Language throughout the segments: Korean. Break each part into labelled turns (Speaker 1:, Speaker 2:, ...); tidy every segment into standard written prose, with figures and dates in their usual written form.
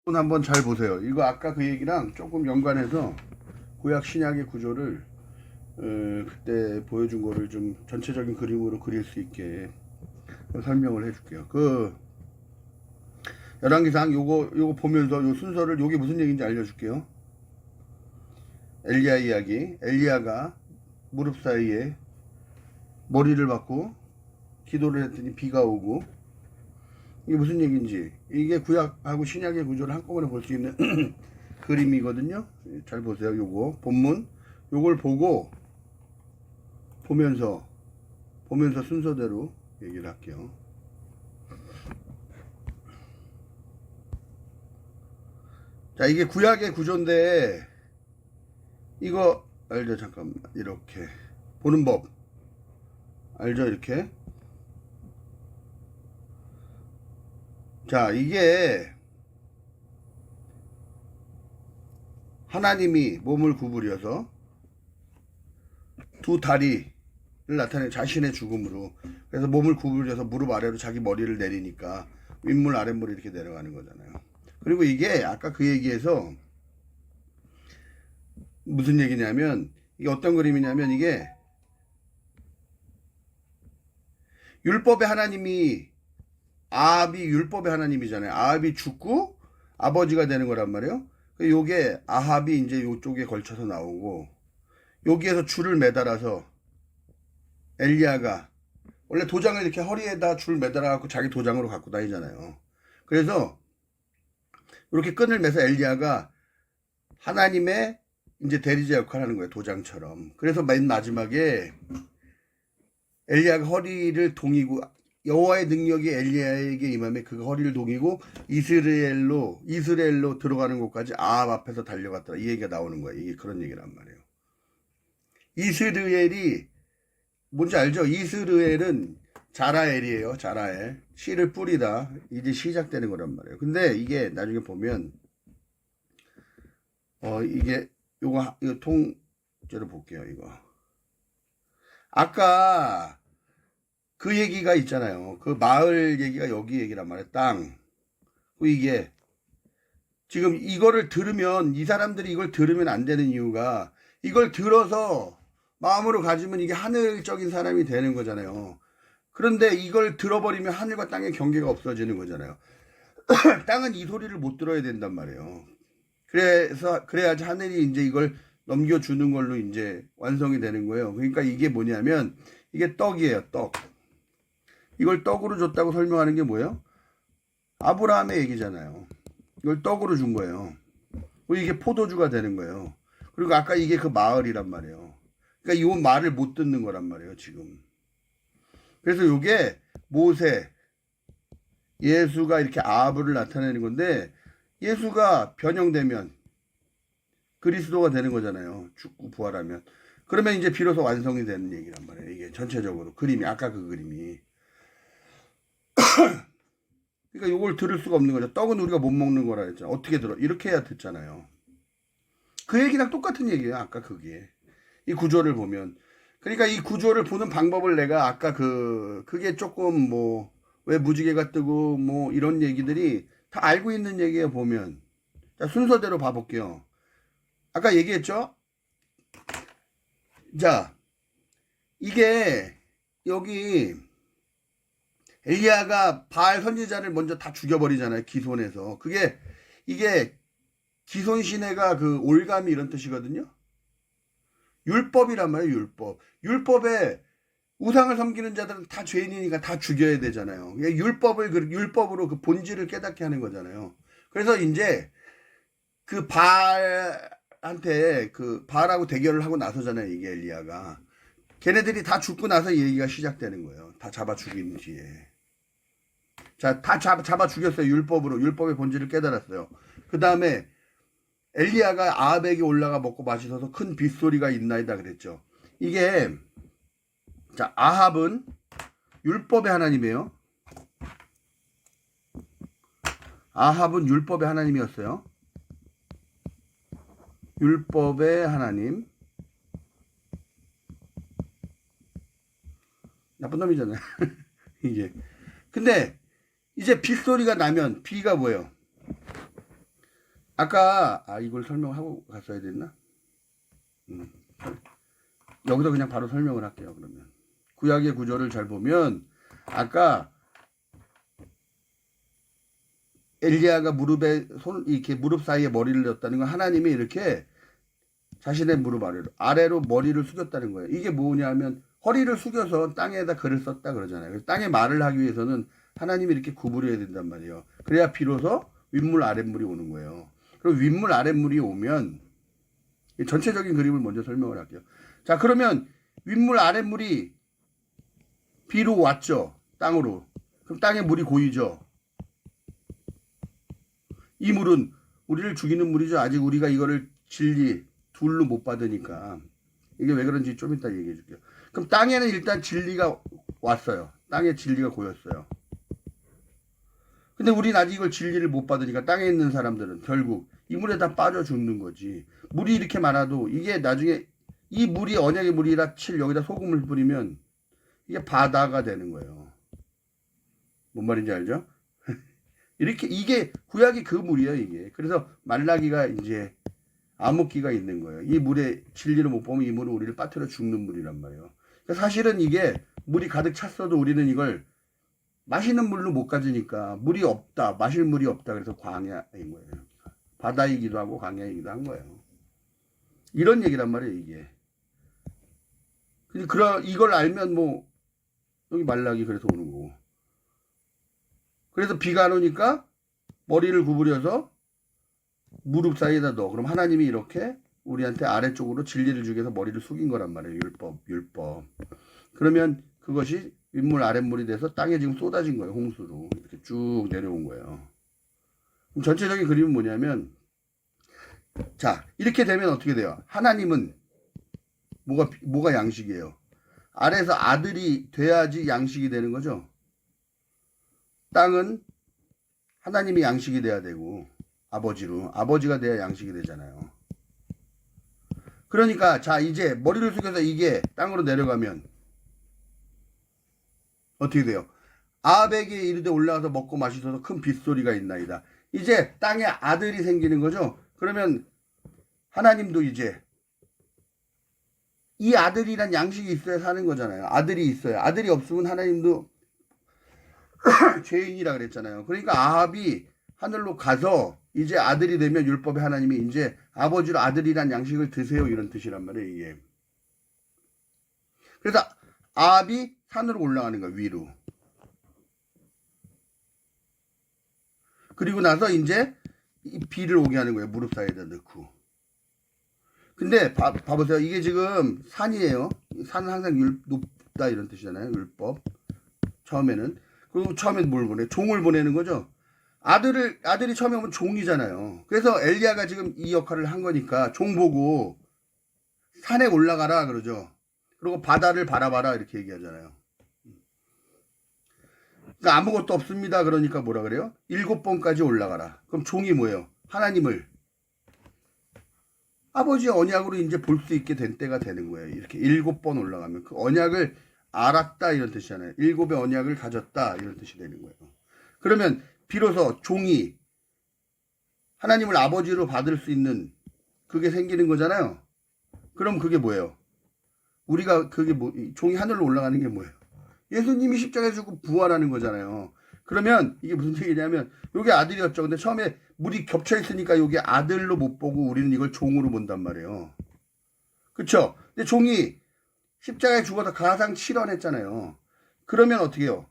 Speaker 1: 한번 잘 보세요. 이거 아까 그 얘기랑 조금 연관해서 구약 신약의 구조를 그때 보여준 거를 좀 전체적인 그림으로 그릴 수 있게 설명을 해줄게요. 그 열왕기상 요거 보면서 요 순서를 요게 무슨 얘기인지 알려줄게요. 엘리야 이야기. 엘리야가 무릎 사이에 머리를 박고 기도를 했더니 비가 오고, 이게 무슨 얘기인지, 이게 구약하고 신약의 구조를 한꺼번에 볼 수 있는 그림이거든요. 잘 보세요. 요거 본문 요걸 보면서 순서대로 얘기를 할게요. 자, 이게 구약의 구조인데 이거 알죠? 잠깐만, 이렇게 보는 법 알죠? 이렇게. 자, 이게 하나님이 몸을 구부려서 두 다리를 나타내 자신의 죽음으로, 그래서 몸을 구부려서 무릎 아래로 자기 머리를 내리니까 윗물 아랫물이 이렇게 내려가는 거잖아요. 그리고 이게 아까 그 얘기에서 무슨 얘기냐면, 이게 어떤 그림이냐면, 이게 율법의 하나님이, 아합이 율법의 하나님이잖아요. 아합이 죽고 아버지가 되는 거란 말이에요. 요게 아합이 이제 요쪽에 걸쳐서 나오고, 여기에서 줄을 매달아서 엘리야가 원래 도장을 이렇게 허리에다 줄 매달아 갖고 자기 도장으로 갖고 다니잖아요. 그래서 이렇게 끈을 매서 엘리야가 하나님의 이제 대리자 역할을 하는 거예요. 도장처럼. 그래서 맨 마지막에 엘리야가 허리를 동이고, 여호와의 능력이 엘리야에게 임하며 그가 허리를 동이고 이스라엘로 들어가는 곳까지 아합 앞에서 달려갔더라. 이 얘기가 나오는 거예요. 이게 그런 얘기란 말이에요. 이스라엘이 뭔지 알죠? 이스라엘은 자라엘이에요. 자라엘. 씨를 뿌리다. 이제 시작되는 거란 말이에요. 근데 이게 나중에 보면 이게 이거 통째로 볼게요. 이거 아까 그 얘기가 있잖아요. 그 마을 얘기가 여기 얘기란 말이에요. 땅. 이게 지금 이거를 들으면, 이 사람들이 이걸 들으면 안 되는 이유가, 이걸 들어서 마음으로 가지면 이게 하늘적인 사람이 되는 거잖아요. 그런데 이걸 들어버리면 하늘과 땅의 경계가 없어지는 거잖아요. 땅은 이 소리를 못 들어야 된단 말이에요. 그래야지 하늘이 이제 이걸 넘겨주는 걸로 이제 완성이 되는 거예요. 그러니까 이게 뭐냐면, 이게 떡이에요. 떡. 이걸 떡으로 줬다고 설명하는 게 뭐예요? 아브라함의 얘기잖아요. 이걸 떡으로 준 거예요. 이게 포도주가 되는 거예요. 그리고 아까 이게 그 마을이란 말이에요. 그러니까 이 말을 못 듣는 거란 말이에요, 지금. 그래서 이게 모세, 예수가 이렇게 아합을 나타내는 건데, 예수가 변형되면 그리스도가 되는 거잖아요. 죽고 부활하면. 그러면 이제 비로소 완성이 되는 얘기란 말이에요. 이게 전체적으로 그림이, 아까 그 그림이. 그러니까 이걸 들을 수가 없는 거죠. 떡은 우리가 못 먹는 거라 했잖아. 어떻게 들어? 이렇게 해야 듣잖아요. 그 얘기랑 똑같은 얘기예요. 아까 그게. 이 구조를 보면. 그러니까 이 구조를 보는 방법을 내가 아까 그게 조금 왜 무지개가 뜨고 이런 얘기들이 다 알고 있는 얘기예요, 보면. 자, 순서대로 봐볼게요. 아까 얘기했죠? 자, 이게 여기 엘리야가 바알 선지자를 먼저 다 죽여버리잖아요. 기손에서. 이게 기손신해가 그 올가미 이런 뜻이거든요. 율법이란 말이에요. 율법에 우상을 섬기는 자들은 다 죄인이니까 다 죽여야 되잖아요. 율법으로 그 본질을 깨닫게 하는 거잖아요. 그래서 이제 그 바알한테 그 바알하고 대결을 하고 나서잖아요. 이게 엘리야가. 걔네들이 다 죽고 나서 이 얘기가 시작되는 거예요. 다 잡아 죽인 뒤에. 자, 다 잡아 죽였어요. 율법의 본질을 깨달았어요. 그 다음에 엘리야가 아합에게 올라가 먹고 마시셔서 큰 빗소리가 있나이다 그랬죠. 이게, 자, 아합은 율법의 하나님이에요. 아합은 율법의 하나님이었어요. 율법의 하나님. 나쁜 놈이잖아요. 이게. 근데 이제 빗소리가 나면, 비가 뭐예요? 아까 이걸 설명하고 갔어야 됐나? 여기서 그냥 바로 설명을 할게요. 그러면 구약의 구조를 잘 보면 아까 엘리야가 무릎에 이렇게 무릎 사이에 머리를 넣었다는 건 하나님이 이렇게 자신의 무릎 아래로 머리를 숙였다는 거예요. 이게 뭐냐면 허리를 숙여서 땅에다 글을 썼다 그러잖아요. 그래서 땅에 말을 하기 위해서는 하나님이 이렇게 구부려야 된단 말이에요. 그래야 비로소 윗물 아랫물이 오는 거예요. 그럼 윗물 아랫물이 오면 전체적인 그림을 먼저 설명을 할게요. 자, 그러면 윗물 아랫물이 비로 왔죠. 땅으로. 그럼 땅에 물이 고이죠. 이 물은 우리를 죽이는 물이죠. 아직 우리가 이거를 진리 둘로 못 받으니까. 이게 왜 그런지 좀 이따 얘기해 줄게요. 그럼 땅에는 일단 진리가 왔어요. 땅에 진리가 고였어요. 근데 우린 아직 이걸 진리를 못 받으니까 땅에 있는 사람들은 결국 이 물에 다 빠져 죽는 거지. 물이 이렇게 많아도 이게 나중에 이 물이 언약의 물이라 칠 여기다 소금을 뿌리면 이게 바다가 되는 거예요. 뭔 말인지 알죠? 이렇게 이게 구약이 그 물이에요, 이게. 그래서 말라기가 이제 암흑기가 있는 거예요. 이 물에 진리를 못 보면 이 물은 우리를 빠뜨려 죽는 물이란 말이에요. 그러니까 사실은 이게 물이 가득 찼어도 우리는 이걸 마시는 물로 못 가지니까 물이 없다, 마실 물이 없다. 그래서 광야인 거예요. 바다이기도 하고 광야이기도 한 거예요. 이런 얘기란 말이에요, 이게. 근데 이걸 알면 뭐 여기 말라기 그래서 오는 거고. 그래서 비가 안 오니까 머리를 구부려서 무릎 사이에다 넣어. 그럼 하나님이 이렇게 우리한테 아래쪽으로 진리를 주기 위해서 머리를 숙인 거란 말이에요. 율법. 그러면 그것이 윗물 아랫물이 돼서 땅에 지금 쏟아진 거예요. 홍수로. 이렇게 쭉 내려온 거예요. 그럼 전체적인 그림은 뭐냐면 자, 이렇게 되면 어떻게 돼요? 하나님은 뭐가 양식이에요? 아래에서 아들이 돼야지 양식이 되는 거죠. 땅은 하나님이 양식이 돼야 되고 아버지가 돼야 양식이 되잖아요. 그러니까 자, 이제 머리를 숙여서 이게 땅으로 내려가면 어떻게 돼요? 아합에게 이르되 올라가서 먹고 마시소서 큰 빗소리가 있나이다. 이제 땅에 아들이 생기는 거죠. 그러면 하나님도 이제 이 아들이란 양식이 있어야 사는 거잖아요. 아들이 있어요. 아들이 없으면 하나님도 죄인이라 그랬잖아요. 그러니까 아합이 하늘로 가서 이제 아들이 되면 율법의 하나님이 이제 아버지로 아들이란 양식을 드세요 이런 뜻이란 말이에요. 이게. 그래서 아합이 산으로 올라가는 거예요. 위로. 그리고 나서 이제 이 비를 오게 하는 거예요. 무릎 사이에다 넣고. 근데 봐보세요. 이게 지금 산이에요. 산은 항상 높다 이런 뜻이잖아요. 율법. 처음에는. 그리고 처음엔 뭘 보내? 종을 보내는 거죠. 아들이 처음에 오면 종이잖아요. 그래서 엘리야가 지금 이 역할을 한 거니까 종 보고 산에 올라가라 그러죠. 그리고 바다를 바라봐라 이렇게 얘기하잖아요. 그러니까 아무것도 없습니다. 그러니까 뭐라 그래요? 7번까지 올라가라. 그럼 종이 뭐예요? 하나님을 아버지의 언약으로 이제 볼 수 있게 된 때가 되는 거예요. 이렇게 7번 올라가면 그 언약을 알았다 이런 뜻이잖아요. 7의 언약을 가졌다 이런 뜻이 되는 거예요. 그러면 비로소 종이 하나님을 아버지로 받을 수 있는 그게 생기는 거잖아요. 그럼 그게 뭐예요? 우리가 그게 종이 하늘로 올라가는 게 뭐예요? 예수님이 십자가에 죽고 부활하는 거잖아요. 그러면 이게 무슨 얘기냐면 이게 아들이었죠. 근데 처음에 물이 겹쳐 있으니까 이게 아들로 못 보고 우리는 이걸 종으로 본단 말이에요. 그렇죠? 근데 종이 십자가에 죽어서 가상 실현했잖아요. 그러면 어떻게 해요?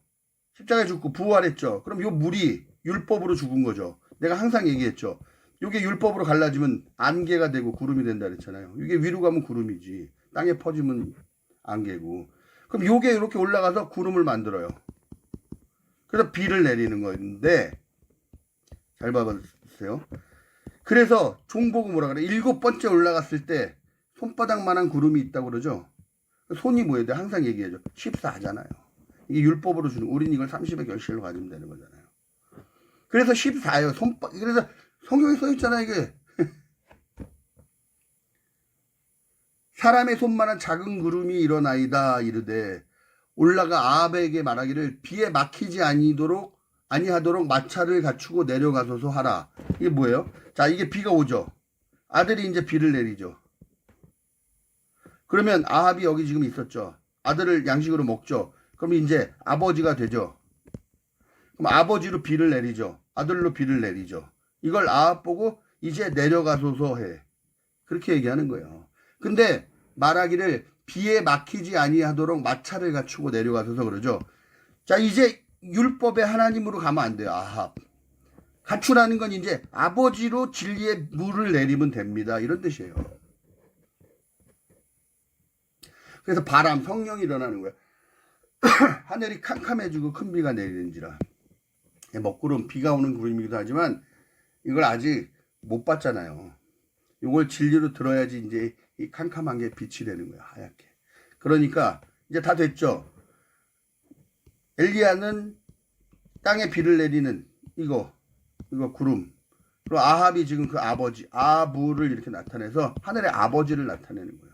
Speaker 1: 십자가에 죽고 부활했죠. 그럼 이 물이 율법으로 죽은 거죠. 내가 항상 얘기했죠. 이게 율법으로 갈라지면 안개가 되고 구름이 된다 그랬잖아요. 이게 위로 가면 구름이지. 땅에 퍼지면 안개고. 그럼 이게 이렇게 올라가서 구름을 만들어요. 그래서 비를 내리는 건데 잘 봐보세요. 그래서 종 보고 뭐라 그래? 7번째 올라갔을 때 손바닥만한 구름이 있다고 그러죠. 손이 뭐예요? 항상 얘기해줘. 14잖아요. 이게 율법으로 주는 우린 이걸 30의 결실로 가지면 되는 거잖아요. 그래서 14예요. 그래서 성경에 써 있잖아요, 이게. 사람의 손만한 작은 구름이 일어나이다 이르되 올라가 아합에게 말하기를 비에 막히지 아니도록 아니하도록 마차를 갖추고 내려가소서 하라. 이게 뭐예요? 자, 이게 비가 오죠. 아들이 이제 비를 내리죠. 그러면 아합이 여기 지금 있었죠. 아들을 양식으로 먹죠. 그럼 이제 아버지가 되죠. 그럼 아버지로 비를 내리죠. 아들로 비를 내리죠. 이걸 아합 보고 이제 내려가소서 해. 그렇게 얘기하는 거예요. 근데 말하기를 비에 막히지 아니하도록 마차를 갖추고 내려가소서 그러죠. 자, 이제 율법의 하나님으로 가면 안 돼요. 아합. 갖추라는 건 이제 아버지로 진리의 물을 내리면 됩니다. 이런 뜻이에요. 그래서 바람, 성령이 일어나는 거야. 하늘이 캄캄해지고 큰 비가 내리는지라. 먹구름, 비가 오는 구름이기도 하지만 이걸 아직 못 봤잖아요. 이걸 진리로 들어야지 이제 이 캄캄한 게 빛이 되는 거야. 하얗게. 그러니까 이제 다 됐죠. 엘리야는 땅에 비를 내리는 이거 구름. 그리고 아합이 지금 그 아버지, 아부를 이렇게 나타내서 하늘의 아버지를 나타내는 거예요.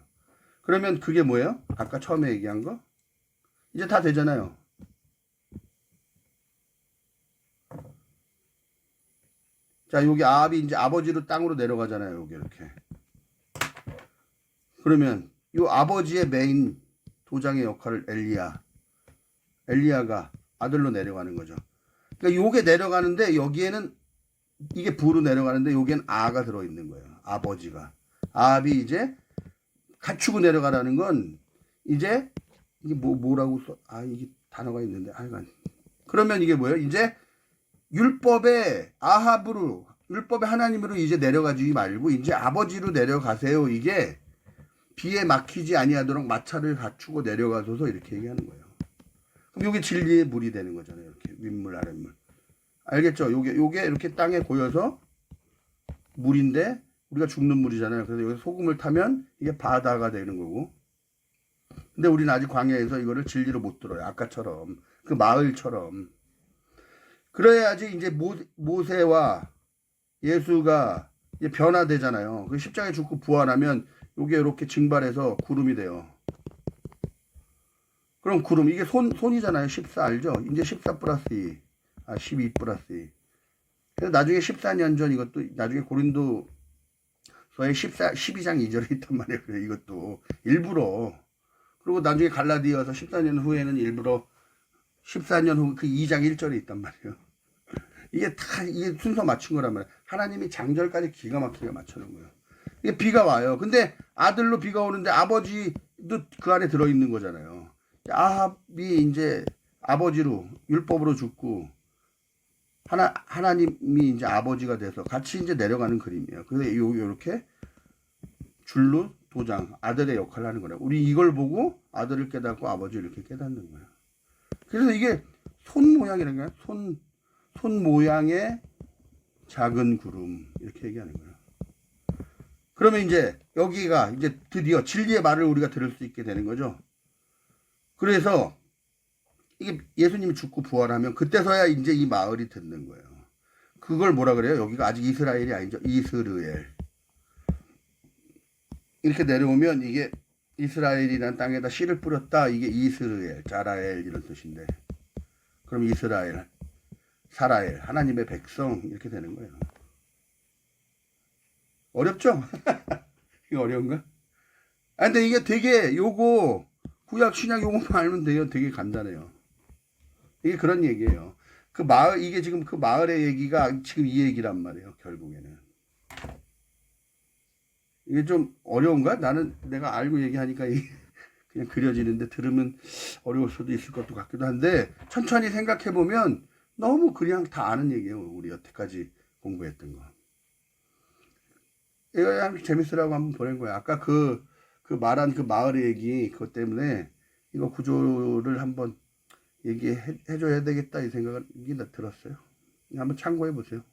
Speaker 1: 그러면 그게 뭐예요? 아까 처음에 얘기한 거? 이제 다 되잖아요. 자, 여기 아합이 이제 아버지로 땅으로 내려가잖아요. 여기 이렇게. 그러면 이 아버지의 메인 도장의 역할을 엘리야가 아들로 내려가는 거죠. 그러니까 요게 내려가는데 여기에는 이게 부로 내려가는데 여기엔 아가 들어있는 거예요. 아버지가. 아합이 이제 갖추고 내려가라는 건 이제 이게 뭐라고 써? 이게 단어가 있는데 하여간. 그러면 이게 뭐예요? 이제 율법의 아합으로 율법의 하나님으로 이제 내려가지 말고 이제 아버지로 내려가세요. 이게 비에 막히지 아니하도록 마차를 갖추고 내려가소서 이렇게 얘기하는 거예요. 그럼 이게 진리의 물이 되는 거잖아요. 이렇게 윗물 아랫물. 알겠죠? 요게 이렇게 땅에 고여서 물인데 우리가 죽는 물이잖아요. 그래서 여기 소금을 타면 이게 바다가 되는 거고. 근데 우리는 아직 광야에서 이거를 진리로 못 들어요. 아까처럼 그 마을처럼. 그래야지 이제 모세와 예수가 이제 변화되잖아요. 그 십자가에 죽고 부활하면 요게 이렇게 증발해서 구름이 돼요. 그럼 구름 이게 손이잖아요. 14 알죠? 이제 14 플러스 2, 12 플러스 2. 그래서 나중에 14년 전 이것도 나중에 고린도서의 12장 2절에 있단 말이에요. 그래 이것도 일부러. 그리고 나중에 갈라디아서 14년 후에는 일부러 14년 후 그 2장 1절에 있단 말이에요. 이게 다 이게 순서 맞춘 거란 말이에요. 하나님이 장절까지 기가 막히게 맞춰놓은 거예요. 이게 비가 와요. 근데 아들로 비가 오는데 아버지도 그 안에 들어있는 거잖아요. 아합이 이제 아버지로 율법으로 죽고 하나님이 이제 아버지가 돼서 같이 이제 내려가는 그림이에요. 그래서 요렇게 줄로 도장 아들의 역할을 하는 거예요. 우리 이걸 보고 아들을 깨닫고 아버지를 이렇게 깨닫는 거예요. 그래서 이게 손 모양이라는 거예요. 손 모양의 작은 구름 이렇게 얘기하는 거예요. 그러면 이제 여기가 이제 드디어 진리의 말을 우리가 들을 수 있게 되는 거죠. 그래서 이게 예수님이 죽고 부활하면 그때서야 이제 이 마을이 듣는 거예요. 그걸 뭐라 그래요? 여기가 아직 이스라엘이 아니죠. 이스르엘. 이렇게 내려오면 이게 이스라엘이라는 땅에다 씨를 뿌렸다. 이게 이스르엘, 자라엘 이런 뜻인데. 그럼 이스라엘, 사라엘, 하나님의 백성 이렇게 되는 거예요. 어렵죠? 이거 어려운가? 근데 이게 되게 요거 구약 신약 요거만 알면 돼요. 되게 간단해요. 이게 그런 얘기예요. 그 마을 이게 지금 그 마을의 얘기가 지금 이 얘기란 말이에요. 결국에는. 이게 좀 어려운가? 나는 내가 알고 얘기하니까 그냥 그려지는데 들으면 어려울 수도 있을 것도 같기도 한데 천천히 생각해 보면 너무 그냥 다 아는 얘기예요. 우리 여태까지 공부했던 거. 이거 그냥 재밌으라고 한번 보낸 거야. 아까 그 말한 그 마을의 얘기 그것 때문에 이거 구조를 한번 얘기해 줘야 되겠다 이 생각이 들었어요. 한번 참고해 보세요.